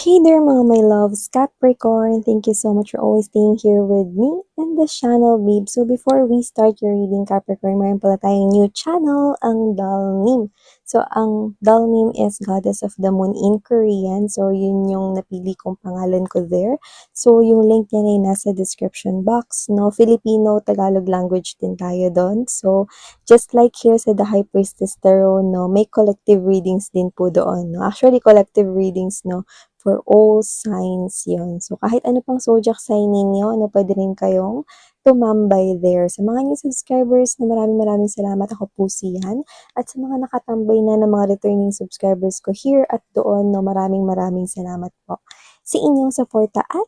Hey there mga my loves, Capricorn! Thank you so much for always staying here with me and the channel, babe. So before we start your reading, Capricorn, mayroon pala tayong new channel, ang Dalnim. So ang Dalnim is Goddess of the Moon in Korean. So yun yung napili kong pangalan ko there. So yung link niya ay nasa description box. No, Filipino, Tagalog language din tayo doon. So just like here sa The High Priestess Tarot, no, may collective readings din po doon. No? Actually, collective readings, no, for all signs yon. So, kahit ano pang zodiac sign ninyo, ano, pwede rin kayong tumambay there. Sa mga new subscribers na maraming salamat, ako po si Yan. At sa mga nakatambay na ng mga returning subscribers ko here at doon, no, maraming salamat po sa inyong suporta at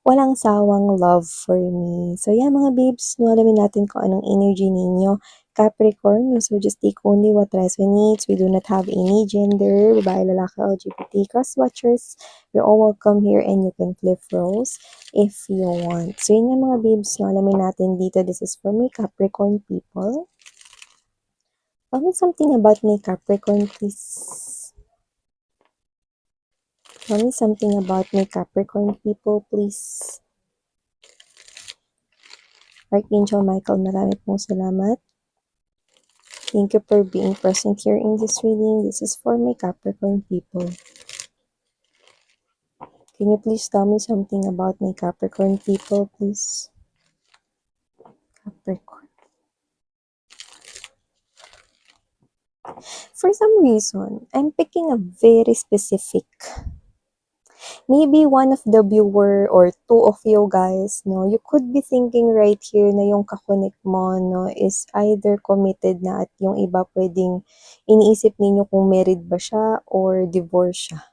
walang sawang love for me. So, yeah, mga babes, no, alamin natin kung anong energy ninyo. Capricorn, so just take only what resonates. We do not have any gender, babae, lalaki, LGBT, cross-watchers. You're all welcome here and you can flip roles if you want. So, yun yung mga babes, no, alamin natin dito. This is for me, Capricorn people. Tell me something about my Capricorn, please. Tell me something about my Capricorn people, please. Archangel Michael, marami pong salamat. Thank you for being present here in this reading. This is for my Capricorn people. Can you please tell me something about my Capricorn people, please? Capricorn. For some reason, I'm picking a very specific. Maybe one of the viewer or two of you guys, no, you could be thinking right here na yung kakonek mo, no, is either committed na at yung iba pwedeng iniisip ninyo kung married ba siya or divorce siya.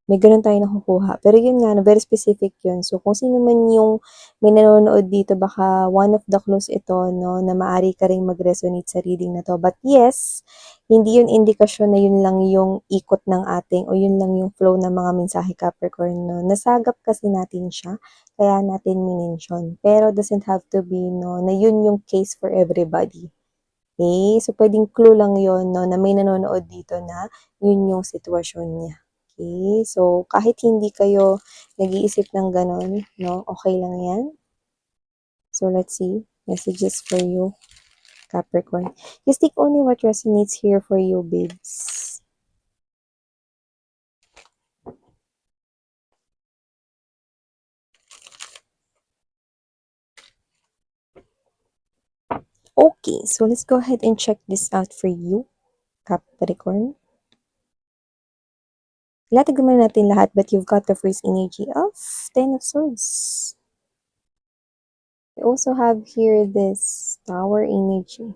May ganun tayo nakukuha. Pero yun nga, very specific yun. So, kung sino man yung may nanonood dito, baka one of the clues ito, no, na maaari ka rin mag-resonate sa reading na to. But yes, hindi yun indikasyon na yun lang yung ikot ng ating o yun lang yung flow ng mga mensahe, Capricorn, no. Nasagap kasi natin siya, kaya natin minention. Pero doesn't have to be, no, na yun yung case for everybody. Okay? So, pwedeng clue lang yun, no, na may nanonood dito na yun yung sitwasyon niya. Okay? So, kahit hindi kayo nag-iisip ng ganon, no, okay lang yan. So, let's see. Messages for you, Capricorn. Just take only what resonates here for you, babes. Okay, so let's go ahead and check this out for you, Capricorn. Latag naman natin lahat, but you've got the first energy of Ten of Swords. We also have here this Tower energy.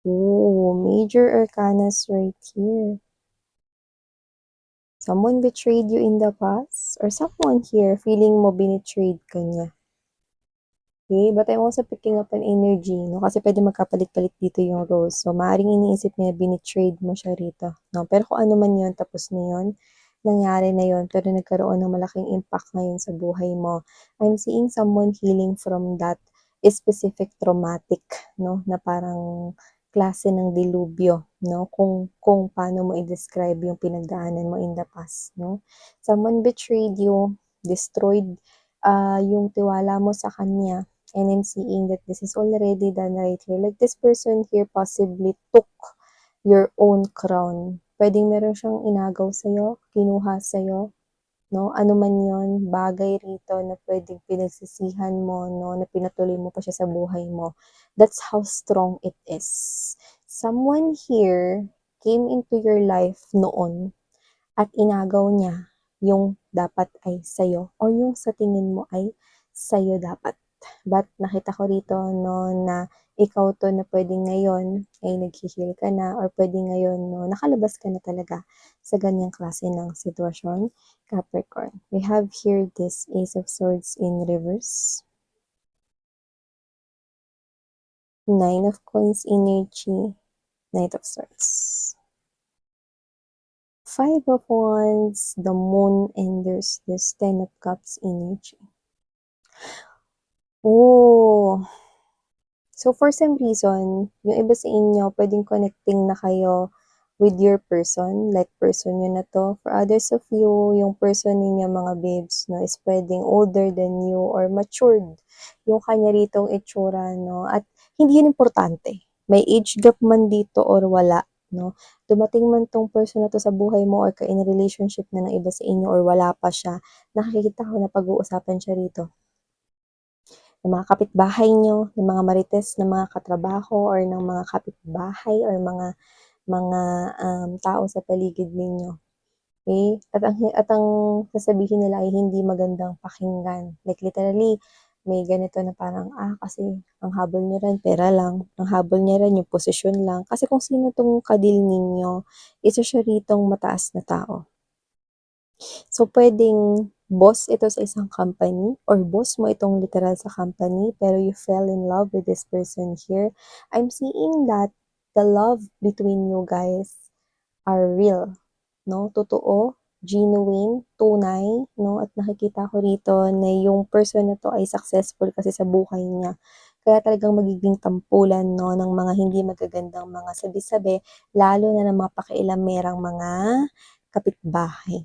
Oh, major arcanas right here. Someone betrayed you in the past? Or someone here feeling mo binitrade ka niya? Okay, but I'm also picking up an energy, no? Kasi pwede magkapalit-palit dito yung roles. So, maaaring iniisip niya, binitrade mo siya rito. No? Pero kung ano man yun, tapos na yun, nangyari na yun, pero nagkaroon ng malaking impact ngayon sa buhay mo. I'm seeing someone healing from that specific traumatic, no? Na parang klase ng dilubyo, no? Kung paano mo i-describe yung pinagdaanan mo in the past, no? Someone betrayed you, destroyed yung tiwala mo sa kanya. And I'm seeing that this is already done right here. Like this person here possibly took your own crown. Pwedeng meron siyang inagaw sa'yo, kinuha sa'yo, no? Ano man yon, bagay rito na pwedeng pinagsisihan mo, no? Na pinatuloy mo pa siya sa buhay mo. That's how strong it is. Someone here came into your life noon at inagaw niya yung dapat ay sa'yo or yung sa tingin mo ay sa'yo dapat. But nakita ko rito, no, na ikaw to na pwedeng ngayon ay nag-heal ka na or pwedeng ngayon, no, nakalabas ka na talaga sa ganyang klase ng sitwasyon, Capricorn. We have here this Ace of Swords in reverse. Nine of Coins energy. Knight of Swords. Five of Wands, the Moon, and there's this Ten of Cups energy. Oh, so for some reason, yung iba sa inyo, pwedeng connecting na kayo with your person, like person yun na 'to. For others of you, yung person ninyo mga babes 'no, is puwedeng older than you or matured yung kanya ritong itsura 'no, at hindi yun importante. May age gap man dito or wala 'no, dumating man 'tong person na 'to sa buhay mo or ka in a relationship na ng iba sa inyo or wala pa siya, nakikita ko na pag-uusapan siya rito ng mga kapitbahay niyo, ng mga marites na mga katrabaho or ng mga kapitbahay or mga tao sa paligid ninyo, okey? At ang sasabihin nila ay hindi magandang pakinggan. Like literally, may ganito na parang, kasi ang habol niya rin pera lang, ang habol niya rin yung posisyon lang. Kasi kung sino 'tong ka-deal ninyo, isa siya ritong mataas na tao. So, puwedeng boss ito sa isang company or boss mo itong literal sa company, pero you fell in love with this person here. I'm seeing that the love between you guys are real, 'no, totoo, genuine, tunay, 'no, at nakikita ko rito na yung person na 'to ay successful kasi sa buhay niya. Kaya talagang magiging tampulan 'no, ng mga hindi magagandang mga sabi-sabi, lalo na ng mga pakialamerang mga kapitbahay.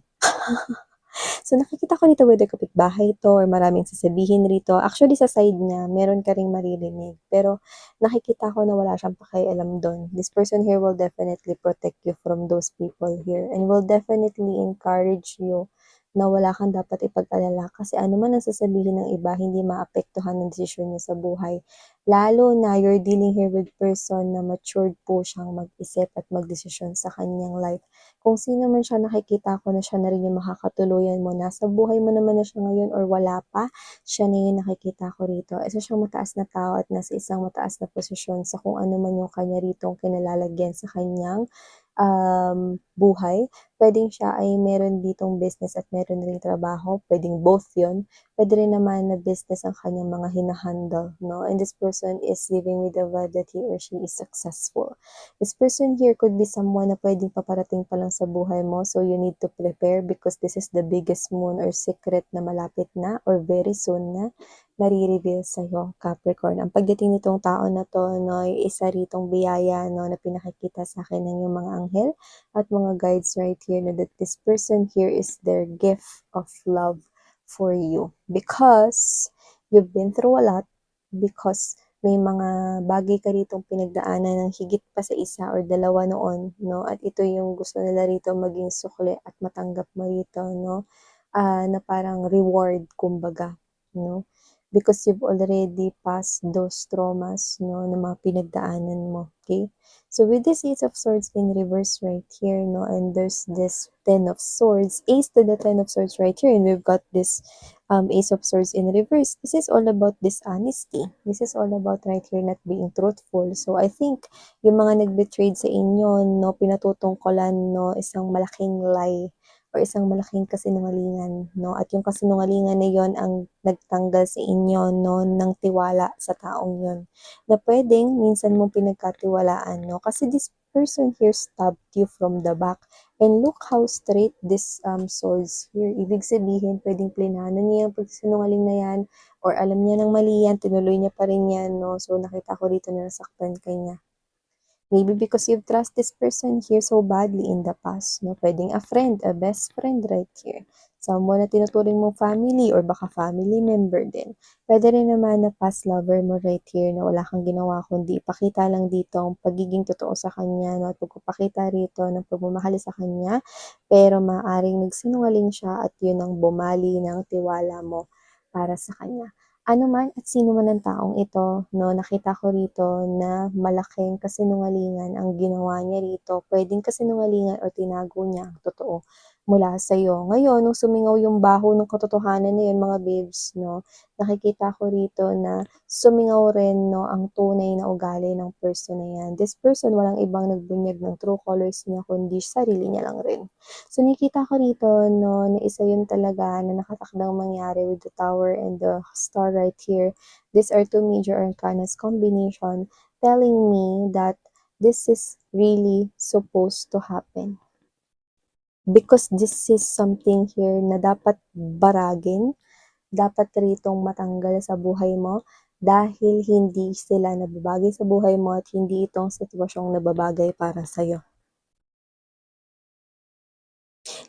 So, nakikita ko dito whether kapitbahay 'to or maraming sasabihin rito. Actually, sa side niya meron ka ring maririnig, pero nakikita ko na wala siyang pakialam dun. This person here will definitely protect you from those people here and will definitely encourage you na wala kang dapat ipag-alala kasi ano man ang sasabihin ng iba, hindi maapektuhan ang desisyon niyo sa buhay. Lalo na you're dealing here with person na matured po siyang mag-isip at magdesisyon sa kanyang life. Kung sino man siya, nakikita ko na siya na rin yung makakatuluyan mo. Nasa buhay mo naman na siya ngayon or wala pa, siya na yung nakikita ko rito. Isa siyang mataas na tao at nasa isang mataas na posisyon sa kung ano man yung kanya ritong kinalalagyan sa kanyang buhay. Puwedeng siya ay meron ditong business at meron ring trabaho, puwedeng both yun. Puwede rin naman na business ang kanyang mga hina-handle 'no, and this person is living with the vibe that he or she is successful. This person here could be someone na puwedeng paparating pa lang sa buhay mo, so you need to prepare because this is the biggest moon or secret na malapit na or very soon na mare-reveal sa'yo, Capricorn. Ang pagdating nitong tao na 'to 'no, ay isa ritong biyaya 'no, na pinakikita sa'kin ng iyong mga anghel at mga guides right here na that this person here is their gift of love for you. Because you've been through a lot, because may mga bagay ka ritong pinagdaanan ng higit pa sa isa or dalawa noon 'no, at ito yung gusto nila rito maging sukli at matanggap mo rito 'no, na parang reward kumbaga 'no. Because you've already passed those traumas 'no, na mga pinagdaanan mo, okay. So with this Ace of Swords in reverse right here 'no, and there's this Ten of Swords, Ace to the Ten of Swords right here, and we've got this Ace of Swords in reverse. This is all about dishonesty. This is all about right here not being truthful. So I think yung mga nag-betrayed sa inyo 'no, pinatutungkulan 'no, isang malaking lie or isang malaking kasinungalingan 'no, at yung kasinungalingan na yon ang nagtanggal sa inyo 'no, ng tiwala sa taong yon na puwedeng minsan mong pinagkatiwalaan 'no, kasi this person here stabbed you from the back and look how straight this, swords here. Ibig sabihin puwedeng plinano niya yung pagsisinungaling na yan or alam niya ng mali yan, tinuloy niya pa rin yan 'no. So, nakita ko dito na nasaktan ka niya. Maybe because you've trust this person here so badly in the past, 'no? Puwedeng a friend, a best friend right here. Someone na tinuturing mong family or baka family member din. Puwede rin naman na past lover mo right here na wala kang ginawa kundi ipakita lang dito ang pagiging totoo sa kanya 'no, at pagpapakita rito ng pagmamahal sa kanya, pero maaaring nagsinungaling siya at yun ang bumali ng tiwala mo para sa kanya. Ano man at sino man ang taong ito 'no, nakita ko rito na malaking kasinungalingan ang ginawa niya rito. Puwedeng kasinungalingan o tinago niya ang totoo mula sa'yo. Ngayon nung sumingaw yung baho ng katotohanan na yun mga babes 'no, nakikita ko rito na sumingaw rin 'no, ang tunay na ugali ng person na yan. This person walang ibang nagbunyag ng true colors niya kundi sarili niya lang rin. So nakikita ko rito 'no, na isa yun talaga na nakatakdang mangyari with the Tower and the Star right here. These are two major arcanas combination telling me that this is really supposed to happen. Because this is something here na dapat baragin, dapat ritong matanggal sa buhay mo dahil hindi sila nababagay sa buhay mo at hindi itong sitwasyong nababagay para sa'yo.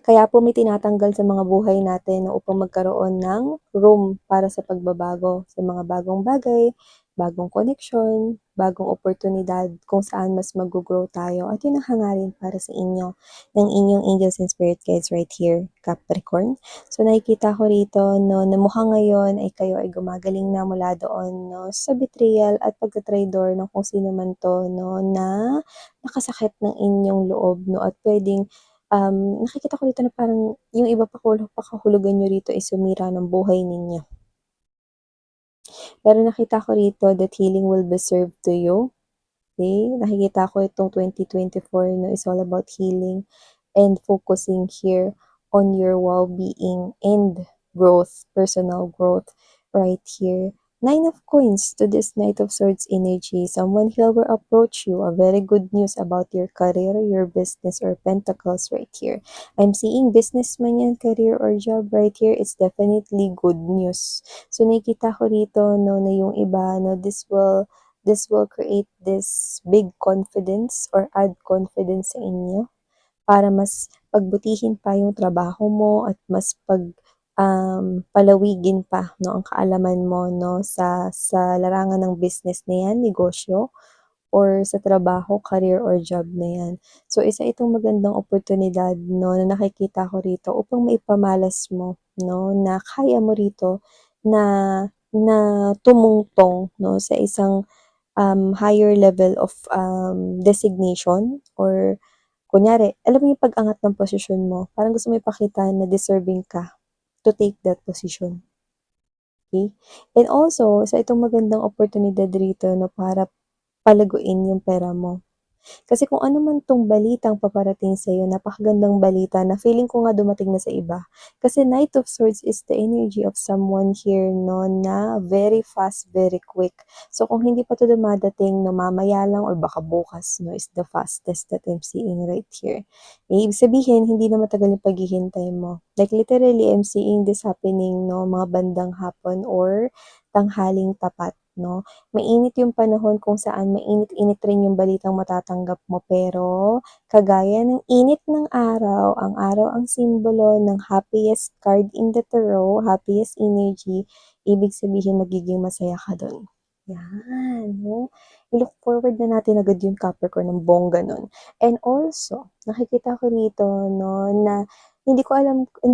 Kaya po may tinatanggal sa mga buhay natin 'no, upang magkaroon ng room para sa pagbabago, sa mga bagong bagay, bagong koneksyon, bagong oportunidad kung saan mas maggo-grow tayo at yun ang hangarin para sa inyo ng inyong angels and spirit guides right here, Capricorn. So nakikita ko rito 'no, na mukhang ngayon ay kayo ay gumagaling na mula doon 'no, sa betrayal at pagta-traitor ng kung sino man 'to 'no, na nakasakit ng inyong loob 'no, at puwedeng nakikita ko dito na parang yung iba pakahulugan niyo rito is sumira ng buhay ninyo. Pero nakita ko rito that healing will be served to you, okey? Nakikita ko itong 2024 'no is all about healing and focusing here on your well-being and growth, personal growth right here. Nine of coins to this Knight of Swords energy. Someone here will approach you. A very good news about your career, your business, or pentacles right here. I'm seeing businessman yan, career or job right here. It's definitely good news. So nakikita ko rito no na yung iba no this will create this big confidence or add confidence sa inyo para mas pagbutihin pa yung trabaho mo at mas palawigin pa 'no, ang kaalaman mo 'no, sa larangan ng business na 'yan, negosyo or sa trabaho, career or job na 'yan. So, isa itong magandang oportunidad 'no, na nakikita ko rito upang maipamalas mo 'no, na kaya mo rito na na tumungtong 'no, sa isang higher level of designation or kunyari, alam mo yung pag-angat ng posisyon mo, parang gusto mo ipakita na deserving ka to take that position, okay? And also, isa itong magandang oportunidad rito na para palaguin yung pera mo. Kasi kung ano man 'tong balitang paparating sa'yo, napakagandang balita na feeling ko nga dumating na sa iba. Kasi Knight of Swords is the energy of someone here 'no, na very fast, very quick. So kung hindi pa 'to dumadating 'no, mamaya lang or baka bukas 'no, is the fastest that I'm seeing right here. Ibig sabihin hindi na matagal yung paghihintay mo. Like literally, I'm seeing this happening 'no, mga bandang hapon or tanghaling tapat 'no. Mainit yung panahon kung saan mainit-init rin yung balitang matatanggap mo, pero kagaya ng init ng araw, ang araw ang simbolo ng happiest card in the tarot, happiest energy, ibig sabihin magiging masaya ka dun. Yan, 'no. I-look forward na natin agad yung Capricorn ng bongga nun. And also, nakikita ko rito 'no, na hindi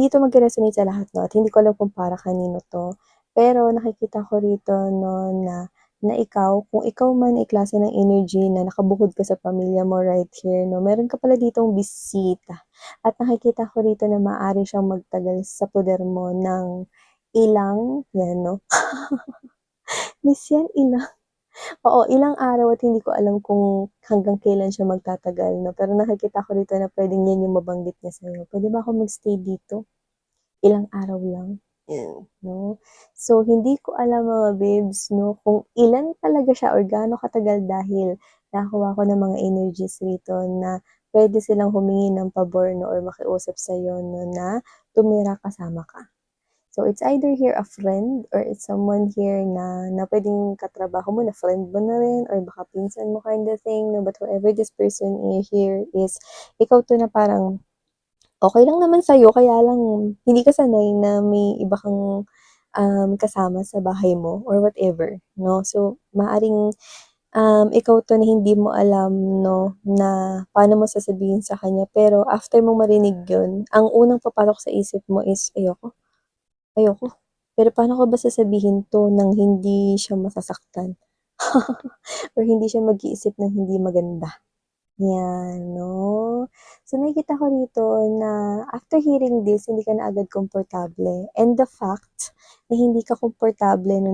'to magre-resonate sa lahat 'no, at hindi ko alam kung para kanino 'to. Pero nakikita ko rito 'no, na ikaw, kung ikaw man ay klase ng energy na nakabukod ka sa pamilya mo right here 'no, meron ka pala ditong bisita. At nakikita ko rito na maaari siyang magtagal sa poder mo ng ilang 'yan 'no, miss yan, ilang oo, ilang araw at hindi ko alam kung hanggang kailan siya magtatagal 'no, pero nakikita ko rito na puwedeng yan yung mabanggit niya sa'yo, "Puwede ba ako mag-stay dito?" Ilang araw lang, yan, 'no. So, hindi ko alam mga babes 'no, kung ilan talaga siya or gaano katagal dahil nakakuha ko ng mga energies rito na puwede silang humingi ng pabor 'no or makiusap sa'yo 'no na tumira kasama ka. So, it's either here a friend or it's someone here na puwedeng katrabaho mo, na friend mo na rin or baka pinsan mo kind of thing 'no, but whoever this person here is, ikaw 'to na parang okey lang naman sa'yo kaya lang hindi ka sanay na may iba kang, kasama sa bahay mo or whatever 'no. So, maaaring, ikaw 'to na hindi mo alam 'no, na paano mo sasabihin sa kanya pero after mong marinig yun, ang unang papasok sa isip mo is, "Ayoko, ayoko, pero paano ko ba sasabihin 'to ng hindi siya masasaktan or hindi siya mag-iisip ng hindi maganda?" Yan 'no. So, nakikita ko rito na after hearing this, hindi ka na agad komportable and the fact na hindi ka komportable na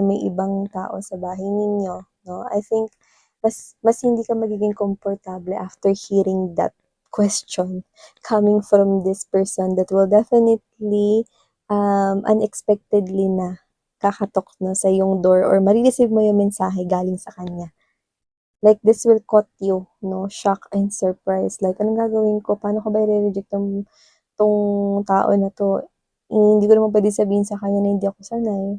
may ibang tao sa bahay ninyo 'no, I think mas mas hindi ka magiging komportable after hearing that question coming from this person that will definitely, unexpectedly na kakatok 'no, sa iyong door or mare-receive mo yung mensahe galing sa kanya. Like this will caught you 'no, shock and surprise like, "Anong gagawin ko? Paano ko ba ire-reject 'tong tao na 'to? Hindi ko naman puwedeng sabihin sa kanya na hindi ako sanay.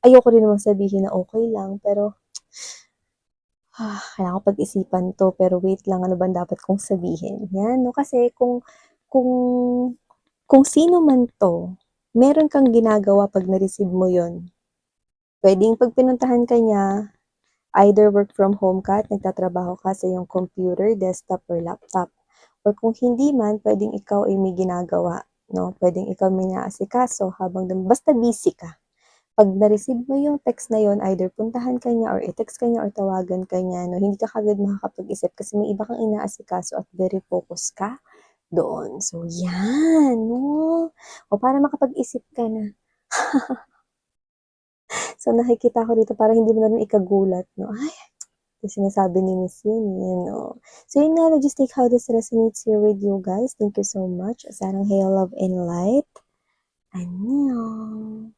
Ayoko rin namang sabihin na okey lang pero, kailangan ko pag-isipan 'to pero wait lang, ano bang dapat kong sabihin?" 'Yan 'no, kasi kung kung sino man 'to, meron kang ginagawa 'pag na-receive mo 'yun. Puwedeng 'pag pinuntahan ka niya, either work from home ka at nagtatrabaho ka sa iyong computer, desktop, or laptop. Or kung hindi man, puwedeng ikaw ay may ginagawa, 'no? Puwedeng ikaw may inaasikaso habang basta busy ka. 'Pag na-receive mo yung text na yun, either puntahan ka niya or i-text ka niya or tawagan ka niya 'no, hindi ka kaagad makakapag-isip kasi may iba kang inaasikaso at very focus ka doon. So yan 'no, o para makapag-isip ka na. So nakikita ko dito para hindi mo na rin ikagulat 'no, ay, yung sinasabi ni Miss yun, yan 'no. So yun nga, just take how this resonates here with you guys. Thank you so much. Sarang hail, love, and light. Annyeong.